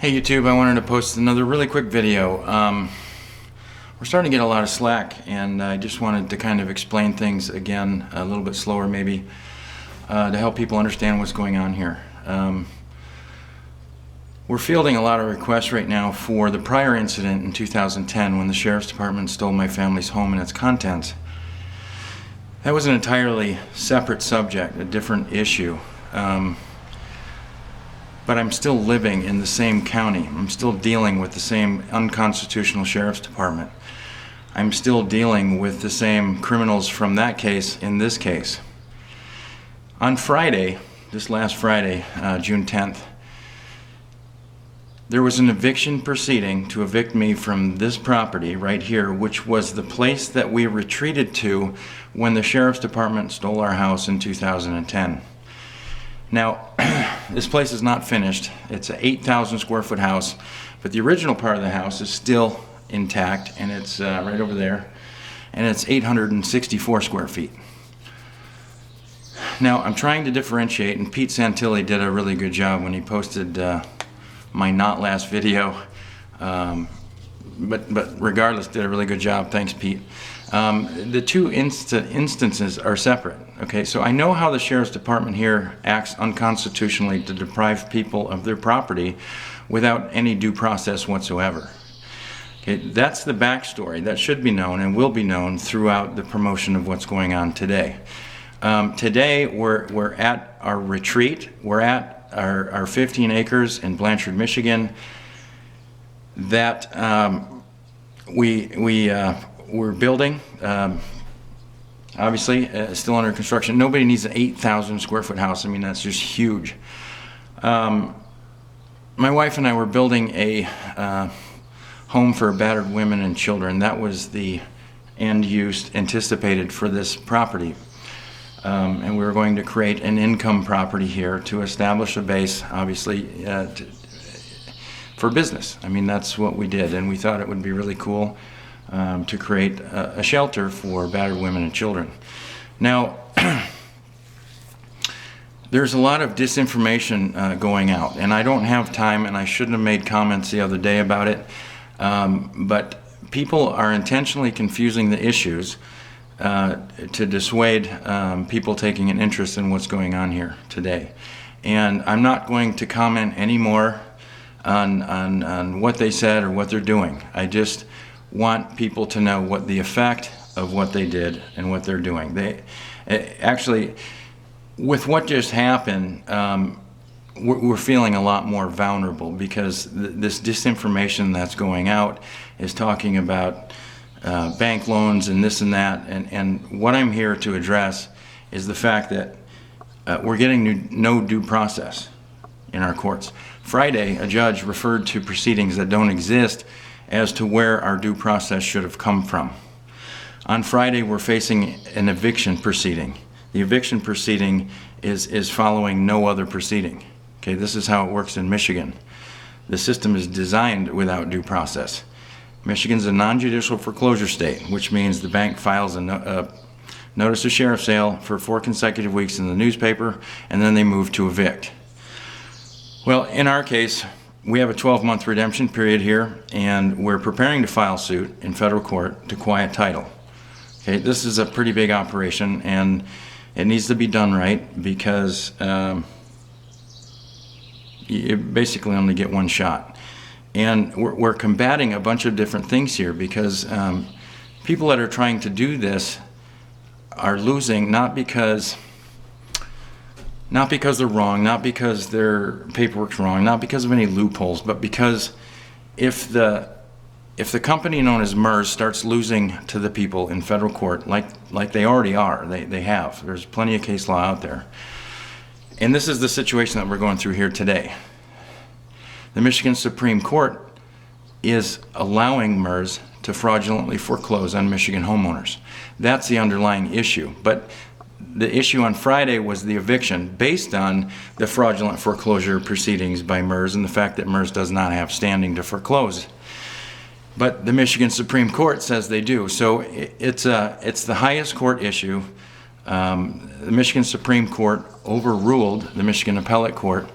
Hey YouTube, I wanted to post another really quick video. We're starting to get a lot of slack, and I just wanted to kind of explain things again a little bit slower maybe to help people understand what's going on here. We're fielding a lot of requests right now for the prior incident in 2010 when the Sheriff's Department stole my family's home and its contents. That was an entirely separate subject, a different issue. But I'm still living in the same county. I'm still dealing with the same unconstitutional Sheriff's Department. I'm still dealing with the same criminals from that case in this case. On Friday, this last Friday, June 10th, there was an eviction proceeding to evict me from this property right here, which was the place that we retreated to when the Sheriff's Department stole our house in 2010. Now, this place is not finished. It's an 8,000 square foot house, but the original part of the house is still intact, and it's right over there, and it's 864 square feet. Now, I'm trying to differentiate, and Pete Santilli did a really good job when he posted my not last video, but regardless, did a really good job. Thanks, Pete. The two instances are separate. Okay, so I know how the Sheriff's Department here acts unconstitutionally to deprive people of their property without any due process whatsoever. Okay, that's the backstory. That should be known and will be known throughout the promotion of what's going on today. Today we're at our retreat. We're at our 15 acres in Blanchard, Michigan that we're building. Obviously, still under construction. Nobody needs an 8,000 square foot house. I mean, that's just huge. My wife and I were building a home for battered women and children. That was the end use anticipated for this property. And we were going to create an income property here to establish a base, obviously, for business. I mean, that's what we did, and we thought it would be really cool to create a shelter for battered women and children. Now, there's a lot of disinformation going out, and I don't have time, and I shouldn't have made comments the other day about it, but people are intentionally confusing the issues to dissuade people taking an interest in what's going on here today. And I'm not going to comment anymore on what they said or what they're doing. I just want people to know what the effect of what they did and what they're doing. They actually, with what just happened, we're feeling a lot more vulnerable because this disinformation that's going out is talking about bank loans and this and that, and what I'm here to address is the fact that we're getting no due process in our courts. Friday, a judge referred to proceedings that don't exist as to where our due process should have come from. On Friday, we're facing an eviction proceeding. The eviction proceeding is following no other proceeding. Okay, this is how it works in Michigan. The system is designed without due process. Michigan's a non-judicial foreclosure state, which means the bank files a notice of sheriff sale for 4 consecutive weeks in the newspaper, and then they move to evict. Well, in our case, we have a 12-month redemption period here, and we're preparing to file suit in federal court to quiet title. Okay, this is a pretty big operation, and it needs to be done right because you basically only get one shot. And we're combating a bunch of different things here because people that are trying to do this are losing not because they're wrong, not because their paperwork's wrong, not because of any loopholes, but because if the company known as MERS starts losing to the people in federal court, like they already are, they have. There's plenty of case law out there. And this is the situation that we're going through here today. The Michigan Supreme Court is allowing MERS to fraudulently foreclose on Michigan homeowners. That's the underlying issue. But the issue on Friday was the eviction based on the fraudulent foreclosure proceedings by MERS and the fact that MERS does not have standing to foreclose. But the Michigan Supreme Court says they do. So it's the highest court issue. The Michigan Supreme Court overruled the Michigan Appellate Court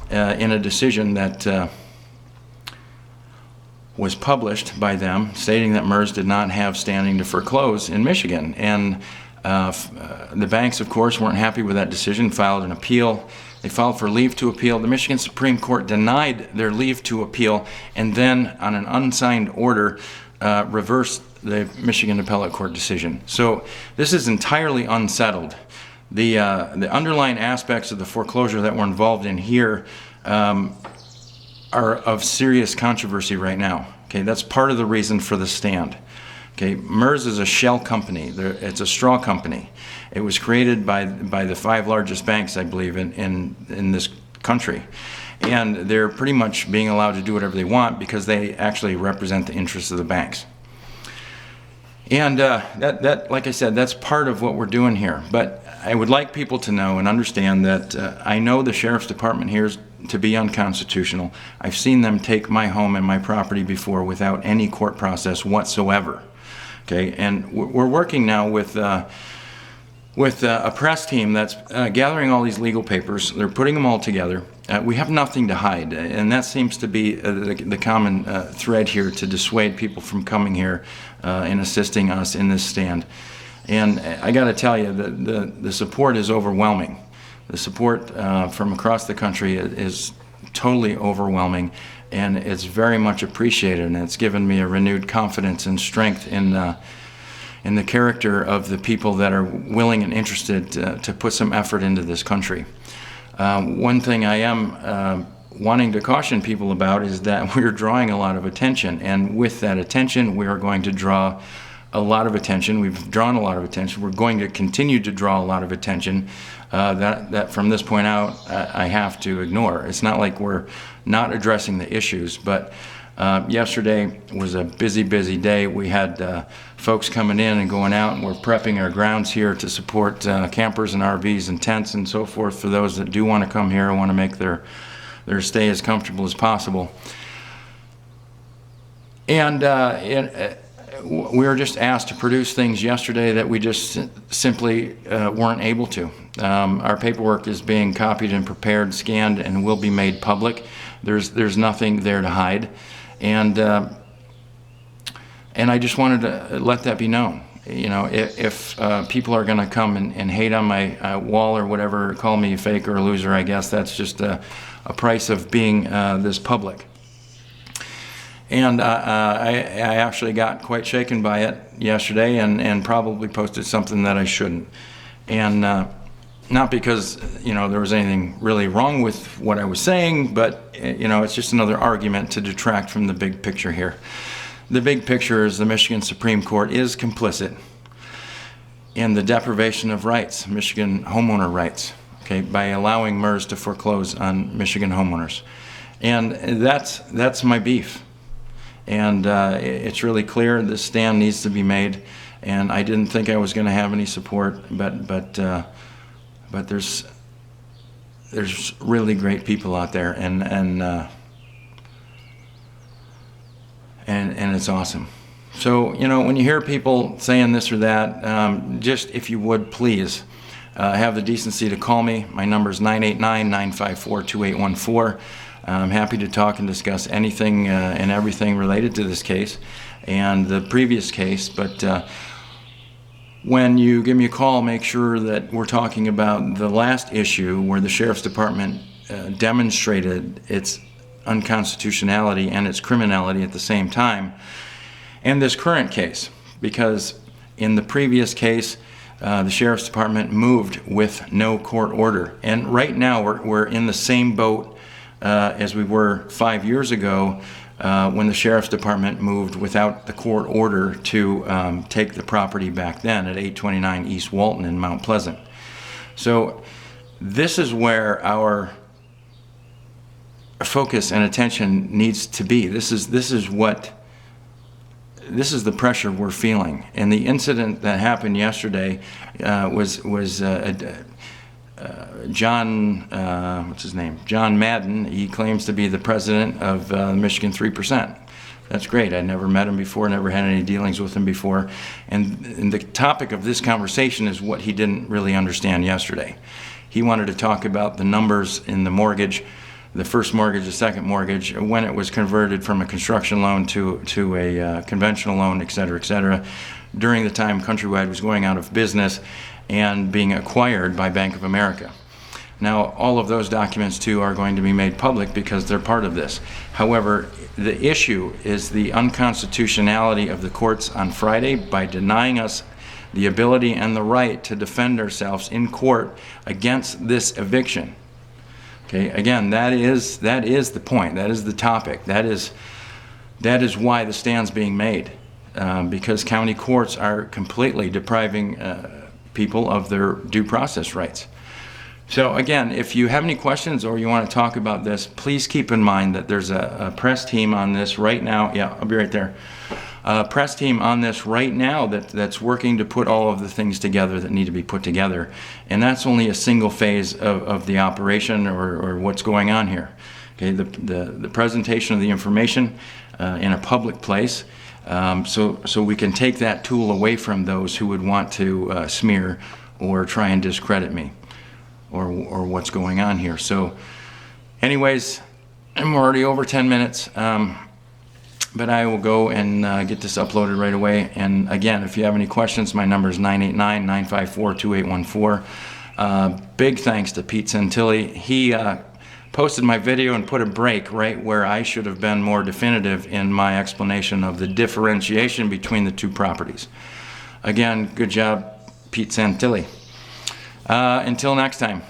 in a decision that was published by them stating that MERS did not have standing to foreclose in Michigan. And the banks, of course, weren't happy with that decision, filed an appeal. They filed for leave to appeal. The Michigan Supreme Court denied their leave to appeal, and then on an unsigned order, reversed the Michigan Appellate Court decision. So this is entirely unsettled. The underlying aspects of the foreclosure that we're involved in here are of serious controversy right now. Okay, that's part of the reason for the stand. Okay, MERS is a shell company. It's a straw company. It was created by the 5 largest banks, I believe, in this country. And they're pretty much being allowed to do whatever they want because they actually represent the interests of the banks. And that, like I said, that's part of what we're doing here. But I would like people to know and understand that I know the Sheriff's Department here is to be unconstitutional. I've seen them take my home and my property before without any court process whatsoever. Okay, and we're working now with a press team that's gathering all these legal papers. They're putting them all together. We have nothing to hide, and that seems to be the common thread here to dissuade people from coming here and assisting us in this stand. And I got to tell you, the support is overwhelming. The support from across the country is totally overwhelming, and it's very much appreciated, and it's given me a renewed confidence and strength in the character of the people that are willing and interested to put some effort into this country. One thing I am wanting to caution people about is that we're drawing a lot of attention, and with that attention we are going to draw a lot of attention. We've drawn a lot of attention. We're going to continue to draw a lot of attention that from this point out I have to ignore. It's not like we're not addressing the issues, but yesterday was a busy day. We had folks coming in and going out, and we're prepping our grounds here to support campers and RVs and tents and so forth for those that do want to come here and want to make their stay as comfortable as possible. And we were just asked to produce things yesterday that we just simply weren't able to. Our paperwork is being copied and prepared, scanned, and will be made public. There's nothing there to hide, and I just wanted to let that be known. You know, if people are going to come and hate on my wall or whatever, call me a fake or a loser, I guess that's just a price of being this public. And I actually got quite shaken by it yesterday and probably posted something that I shouldn't. And not because, you know, there was anything really wrong with what I was saying, but, you know, it's just another argument to detract from the big picture here. The big picture is the Michigan Supreme Court is complicit in the deprivation of rights, Michigan homeowner rights, okay, by allowing MERS to foreclose on Michigan homeowners. And that's my beef. And it's really clear this stand needs to be made, and I didn't think I was going to have any support, but there's really great people out there, and it's awesome. So, you know, when you hear people saying this or that, just if you would please have the decency to call me. My number is 989-954-2814. I'm happy to talk and discuss anything and everything related to this case and the previous case, but when you give me a call, make sure that we're talking about the last issue where the Sheriff's Department demonstrated its unconstitutionality and its criminality at the same time, and this current case, because in the previous case, the Sheriff's Department moved with no court order, and right now we're in the same boat as we were 5 years ago when the Sheriff's Department moved without the court order to take the property back then at 829 East Walton in Mount Pleasant. So this is where our focus and attention needs to be. This is the pressure we're feeling. And the incident that happened yesterday was John, what's his name? John Madden. He claims to be the president of Michigan 3%. That's great. I'd never met him before, never had any dealings with him before. And the topic of this conversation is what he didn't really understand yesterday. He wanted to talk about the numbers in the mortgage the first mortgage, the second mortgage, when it was converted from a construction loan to a conventional loan, et cetera, during the time Countrywide was going out of business and being acquired by Bank of America. Now, all of those documents too are going to be made public because they're part of this. However, the issue is the unconstitutionality of the courts on Friday by denying us the ability and the right to defend ourselves in court against this eviction. Okay, again, that is the point. That is the topic. That is why the stand's being made, because county courts are completely depriving people of their due process rights. So again, if you have any questions or you want to talk about this, please keep in mind that there's a press team on this right now. Yeah, I'll be right there. Press team on this right now that's working to put all of the things together that need to be put together. And that's only a single phase of the operation or what's going on here. Okay, the presentation of the information in a public place, so we can take that tool away from those who would want to smear or try and discredit me or what's going on here. So anyways, I'm already over 10 minutes. But I will go and get this uploaded right away. And again, if you have any questions, my number is 989-954-2814. Big thanks to Pete Santilli. He posted my video and put a break right where I should have been more definitive in my explanation of the differentiation between the two properties. Again, good job, Pete Santilli. Until next time.